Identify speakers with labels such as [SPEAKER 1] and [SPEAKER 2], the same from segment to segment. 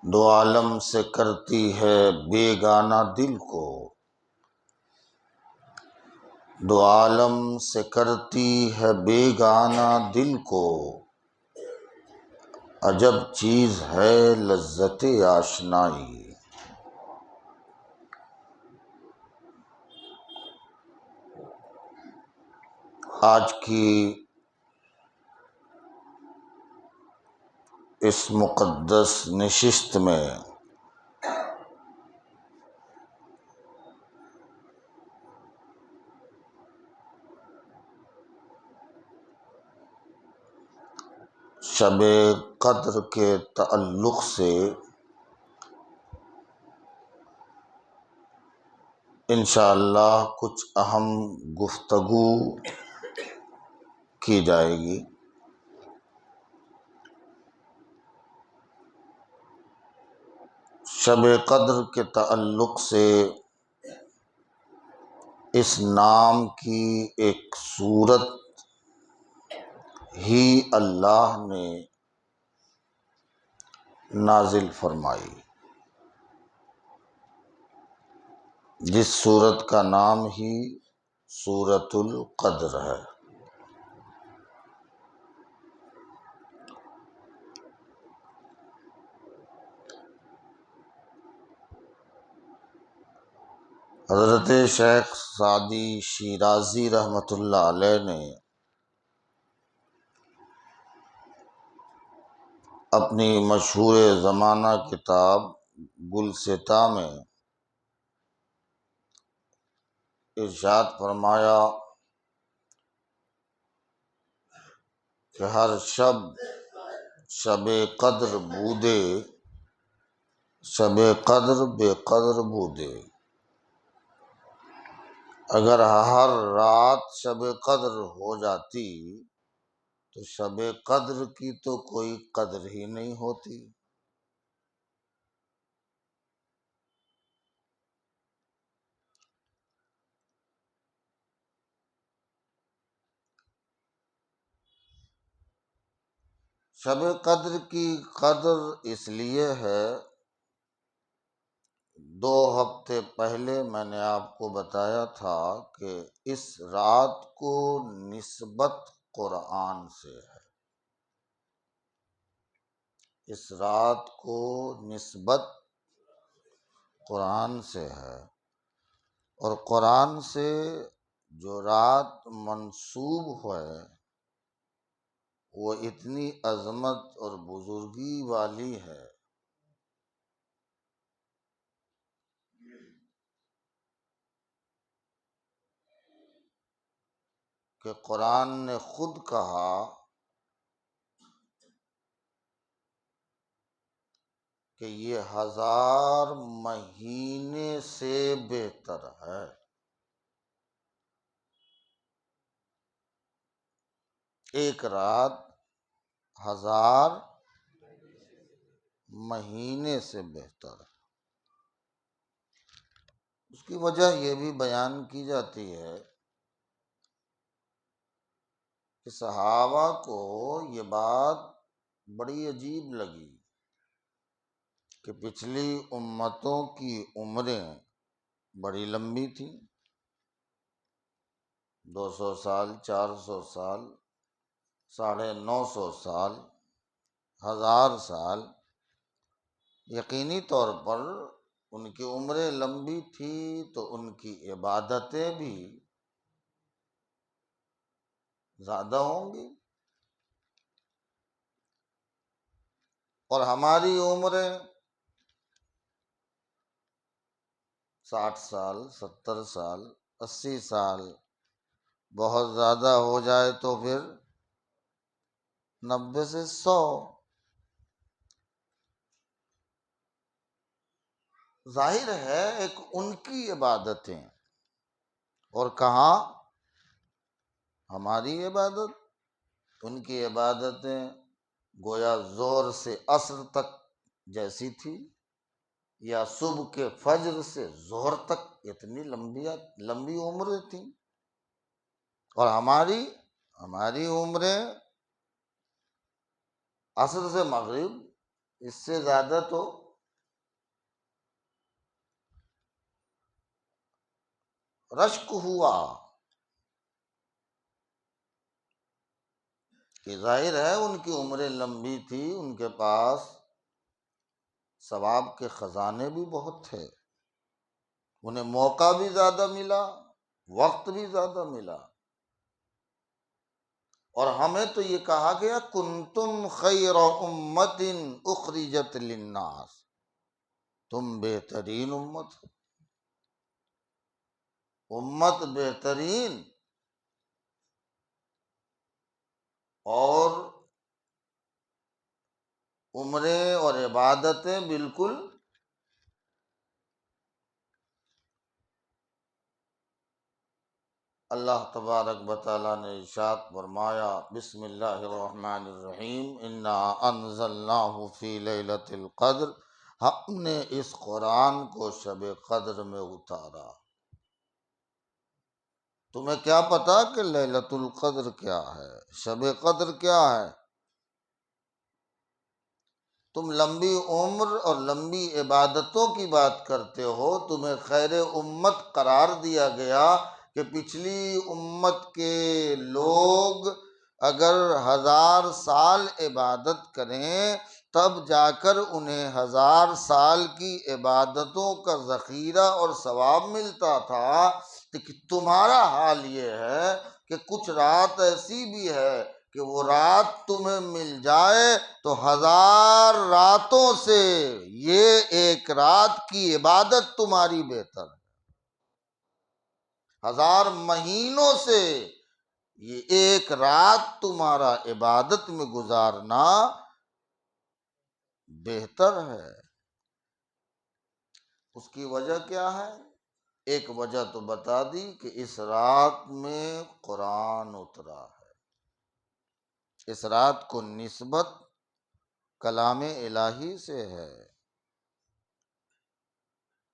[SPEAKER 1] دو عالم سے کرتی ہے بیگانہ دل کو، دو عالم سے کرتی ہے بیگانہ دل کو، عجب چیز ہے لذت آشنائی۔ آج کی اس مقدس نشست میں شب قدر کے تعلق سے انشاءاللہ کچھ اہم گفتگو کی جائے گی۔ شب قدر کے تعلق سے اس نام کی ایک صورت ہی اللہ نے نازل فرمائی، جس سورت کا نام ہی سورۃ القدر ہے۔ حضرت شیخ سعدی شیرازی رحمۃ اللہ علیہ نے اپنی مشہور زمانہ کتاب گلستاں میں ارشاد فرمایا کہ ہر شب شب قدر بودے، شب قدر بے قدر بودے۔ اگر ہر رات شب قدر ہو جاتی تو شب قدر کی تو کوئی قدر ہی نہیں ہوتی۔ شب قدر کی قدر اس لیے ہے، 2 ہفتے پہلے میں نے آپ کو بتایا تھا کہ اس رات کو نسبت قرآن سے ہے، اس رات کو نسبت قرآن سے ہے، اور قرآن سے جو رات منسوب ہے وہ اتنی عظمت اور بزرگی والی ہے کہ قرآن نے خود کہا کہ یہ 1000 مہینے سے بہتر ہے۔ ایک رات 1000 مہینے سے بہتر ہے۔ اس کی وجہ یہ بھی بیان کی جاتی ہے کہ صحابہ کو یہ بات بڑی عجیب لگی کہ پچھلی امتوں کی عمریں بڑی لمبی تھیں، 200 سال، 400 سال، 950 سال، 1000 سال۔ یقینی طور پر ان کی عمریں لمبی تھی تو ان کی عبادتیں بھی زیادہ ہوں گی، اور ہماری عمریں 60 سال، 70 سال، 80 سال، بہت زیادہ ہو جائے تو پھر 90 سے 100۔ ظاہر ہے ایک ان کی عبادتیں، اور کہاں ہماری عبادت۔ ان کی عبادتیں گویا زور سے عصر تک جیسی تھی، یا صبح کے فجر سے ظہر تک اتنی لمبی عمریں تھیں، اور ہماری عمریں عصر سے مغرب، اس سے زیادہ تو رشک ہوا کہ ظاہر ہے ان کی عمریں لمبی تھی، ان کے پاس ثواب کے خزانے بھی بہت تھے، انہیں موقع بھی زیادہ ملا، وقت بھی زیادہ ملا۔ اور ہمیں تو یہ کہا گیا کنتم خیر امت اخرجت للناس، تم بہترین امت ہو۔ امت بہترین اور عمریں اور عبادتیں بالکل اللہ تبارک و تعالیٰ نے ارشاد فرمایا، بسم اللہ الرحمن الرحیم، انا انزلناہ فی لیلۃ القدر، ہم نے اس قرآن کو شب قدر میں اتارا۔ تمہیں کیا پتا کہ لیلۃ القدر کیا ہے، شب قدر کیا ہے؟ تم لمبی عمر اور لمبی عبادتوں کی بات کرتے ہو، تمہیں خیر امت قرار دیا گیا کہ پچھلی امت کے لوگ اگر 1000 سال عبادت کریں تب جا کر انہیں 1000 سال کی عبادتوں کا ذخیرہ اور ثواب ملتا تھا، کہ تمہارا حال یہ ہے کہ کچھ رات ایسی بھی ہے کہ وہ رات تمہیں مل جائے تو 1000 راتوں سے یہ ایک رات کی عبادت تمہاری بہتر ہے، 1000 مہینوں سے یہ ایک رات تمہارا عبادت میں گزارنا بہتر ہے۔ اس کی وجہ کیا ہے؟ ایک وجہ تو بتا دی کہ اس رات میں قرآن اترا ہے، اس رات کو نسبت کلام الہی سے ہے۔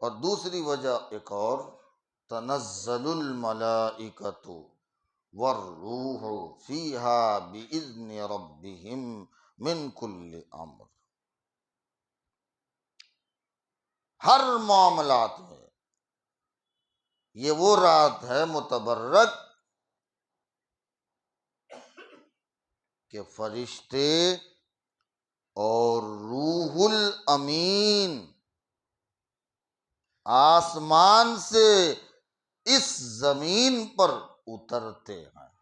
[SPEAKER 1] اور دوسری وجہ ایک اور، تنزل الملائکۃ والروح فیہا بإذن ربہم من کل امر، ہر معاملات میں یہ وہ رات ہے متبرک کہ فرشتے اور روح الامین آسمان سے اس زمین پر اترتے ہیں۔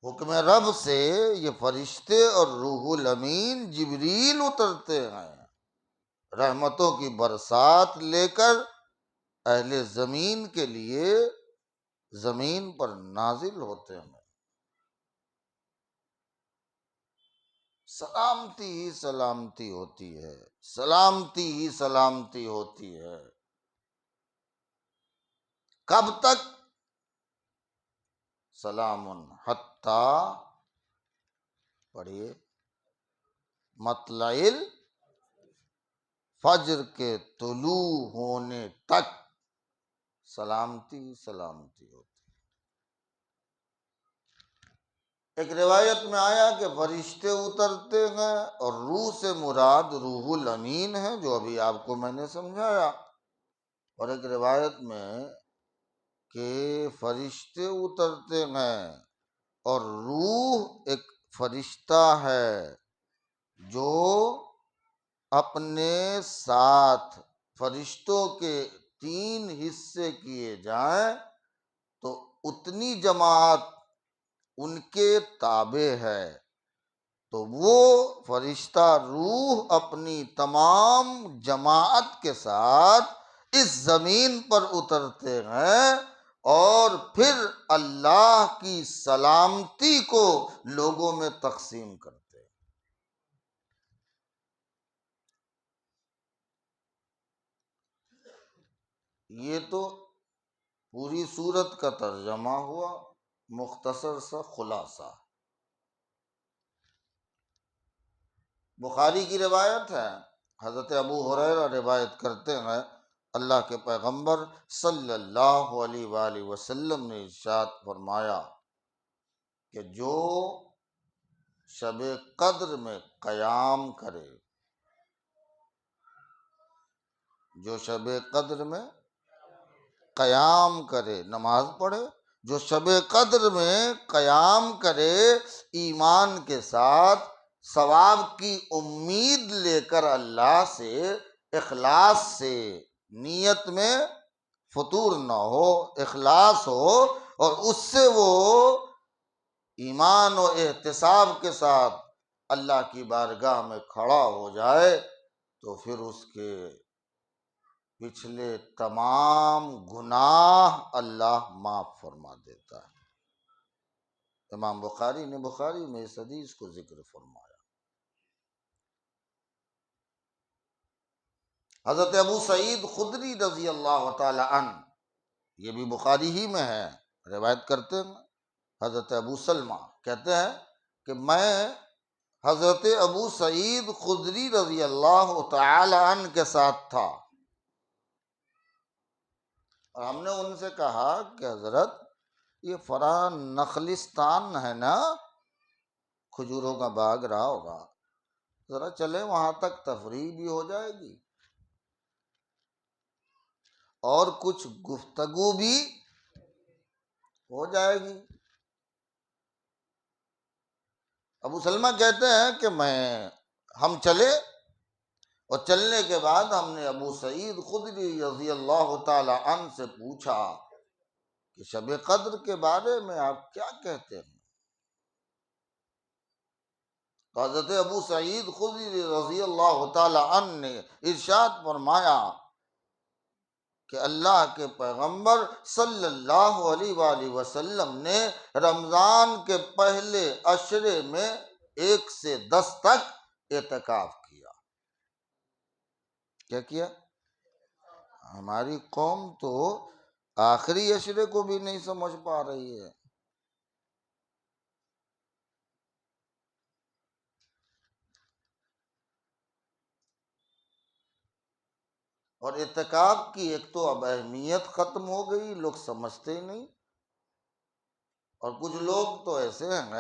[SPEAKER 1] حکم رب سے یہ فرشتے اور روح الامین جبریل اترتے ہیں، رحمتوں کی برسات لے کر اہل زمین کے لیے زمین پر نازل ہوتے ہیں۔ سلامتی ہی سلامتی ہوتی ہے، سلامتی ہی سلامتی ہوتی ہے۔ کب تک؟ سلام حتی، پڑھیے، مطلع الفجر کے طلوع ہونے تک سلامتی ہی سلامتی ہوتی ہے۔ ایک روایت میں آیا کہ فرشتے اترتے ہیں اور روح سے مراد روح الامین ہے، جو ابھی آپ کو میں نے سمجھایا۔ اور ایک روایت میں کہ فرشتے اترتے ہیں اور روح ایک فرشتہ ہے جو اپنے ساتھ فرشتوں کے 3 حصے کیے جائیں تو اتنی جماعت ان کے تابع ہے، تو وہ فرشتہ روح اپنی تمام جماعت کے ساتھ اس زمین پر اترتے ہیں اور پھر اللہ کی سلامتی کو لوگوں میں تقسیم کرتے ہیں۔ یہ تو پوری سورت کا ترجمہ ہوا، مختصر سا خلاصہ۔ بخاری کی روایت ہے، حضرت ابو ہریرہ روایت کرتے ہیں، اللہ کے پیغمبر صلی اللہ علیہ وآلہ وسلم نے ارشاد فرمایا کہ جو شب قدر میں قیام کرے جو شب قدر میں قیام کرے، نماز پڑھے، جو شب قدر میں قیام کرے ایمان کے ساتھ، ثواب کی امید لے کر اللہ سے، اخلاص سے، نیت میں فطور نہ ہو، اخلاص ہو، اور اس سے وہ ایمان و احتساب کے ساتھ اللہ کی بارگاہ میں کھڑا ہو جائے، تو پھر اس کے پچھلے تمام گناہ اللہ معاف فرما دیتا ہے۔ امام بخاری نے بخاری میں اس حدیث کو ذکر فرمایا۔ حضرت ابو سعید خدری رضی اللہ تعالی عنہ، یہ بھی بخاری ہی میں ہے، روایت کرتے ہیں، حضرت ابو سلمہ کہتے ہیں کہ میں حضرت ابو سعید خدری رضی اللہ تعالی عنہ کے ساتھ تھا، اور ہم نے ان سے کہا کہ حضرت یہ فلاں نخلستان ہے نا، کھجوروں کا باغ رہا ہوگا، ذرا چلے وہاں تک، تفریح بھی ہو جائے گی اور کچھ گفتگو بھی ہو جائے گی۔ ابو سلمہ کہتے ہیں کہ ہم چلے، اور چلنے کے بعد ہم نے ابو سعید خدری رضی اللہ تعالی عنہ سے پوچھا کہ شب قدر کے بارے میں آپ کیا کہتے ہیں؟ تو حضرت ابو سعید خدری رضی اللہ تعالی عنہ نے ارشاد فرمایا کہ اللہ کے پیغمبر صلی اللہ علیہ وآلہ وسلم نے رمضان کے پہلے عشرے میں 1 سے 10 تک اعتکاف کیا۔ کیا کیا؟ ہماری قوم تو آخری عشرے کو بھی نہیں سمجھ پا رہی ہے۔ اور اعتکاف کی ایک تو اب اہمیت ختم ہو گئی، لوگ سمجھتے ہی نہیں، اور کچھ لوگ تو ایسے ہیں